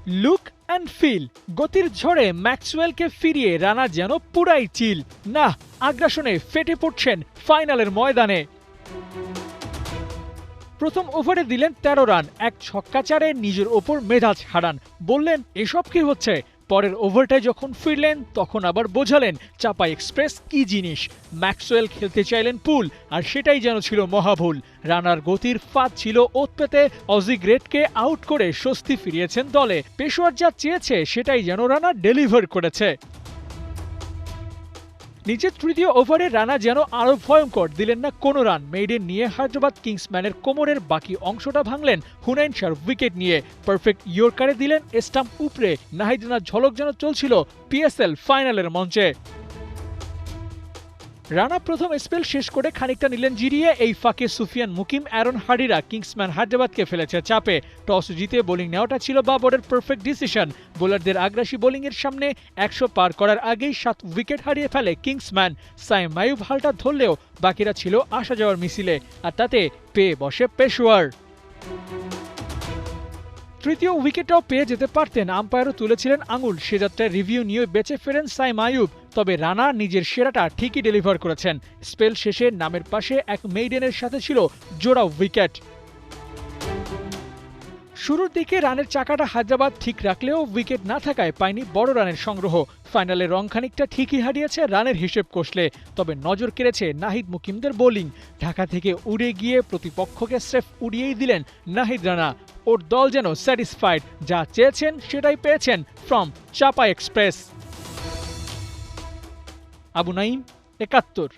Look and feel, গতির ঝড়ে ম্যাক্সওয়েলকে ফিরিয়ে রানা যেন পুরাই চিল। না, আগ্রাসনে ফেটে পড়ছেন ফাইনালের ময়দানে। প্রথম ওভারে দিলেন ১৩ রান, এক ছক্কা চারে নিজের ওপর মেজাজ হারান। বললেন এসব কি হচ্ছে। পরের ওভারটায় যখন ফিরলেন তখন আবার বোঝালেন চাপাই এক্সপ্রেস কি জিনিস। ম্যাক্সওয়েল খেলতে চাইলেন পুল, আর সেটাই যেন ছিল মহাভুল। রানার গতির ফাঁদ ছিল ওত পেতে অজি গ্রেটকে আউট করে স্বস্তি ফিরিয়েছেন দলে। পেশোয়ার যা চেয়েছে সেটাই যেন রানা ডেলিভার করেছে। নিজের তৃতীয় ওভারে রানা যেন আরো ভয়ঙ্কর, দিলেন না কোনো রান। মেইডেন নিয়ে হায়দ্রাবাদ কিংসম্যানের কোমরের বাকি অংশটা ভাঙলেন হুনাইন শাহর উইকেট নিয়ে। পারফেক্ট ইয়র্কারে দিলেন স্টাম্প উপরে। নাহিদ রানার ঝলক যেন চলছিল পিএসএল ফাইনালের মঞ্চে। রানা প্রথম স্পেল শেষ করে খানিকটা নিলেন জিরিয়ে। এই ফাঁকে সুফিয়ান মুকিম, অ্যারন হার্ডিরা কিংসম্যান হায়দ্রাবাদকে ফেলেছে চাপে। টস জিতে বোলিং নেওয়াটা ছিল বাবরের পারফেক্ট ডিসিশন। বোলারদের আগ্রাসী বোলিংয়ের সামনে ১০০ পার করার আগেই ৭ উইকেট হারিয়ে ফেলে কিংসম্যান। সাইম মায়ুব হালটা ধরলেও বাকিরা ছিল আসা যাওয়ার মিছিলে, আর তাতে পেয়ে বসে পেশোয়ার। তৃতীয় উইকেটটাও পেয়ে যেতে পারতেন, আম্পায়ারও তুলেছিলেন আঙুল। সে যাত্রায় রিভিউ নিয়ে বেঁচে ফেরেন সাইম আইয়ুব। তবে রানা নিজের সেরাটা ঠিকই ডেলিভার করেছেন। স্পেল শেষে নামের পাশে এক মেইডেনের সাথে ছিল জোড়া উইকেট। শুরুর দিকে রানের চাকাটা হায়দ্রাবাদ ঠিক রাখলেও উইকেট না থাকায় পায়নি বড় রানের সংগ্রহ। ফাইনালে রং খানিকটা ঠিকই হারিয়েছে রানের হিসেব কষলে। তবে নজর কেড়েছে নাহিদ মুকিমদের বোলিং। ঢাকা থেকে উড়ে গিয়ে প্রতিপক্ষকে স্রেফ উড়িয়েই দিলেন নাহিদ রানা। ওর দল যেন স্যাটিসফাইড, যা চেয়েছেন সেটাই পেয়েছেন from Chapai express. Abu Naim, ৭১।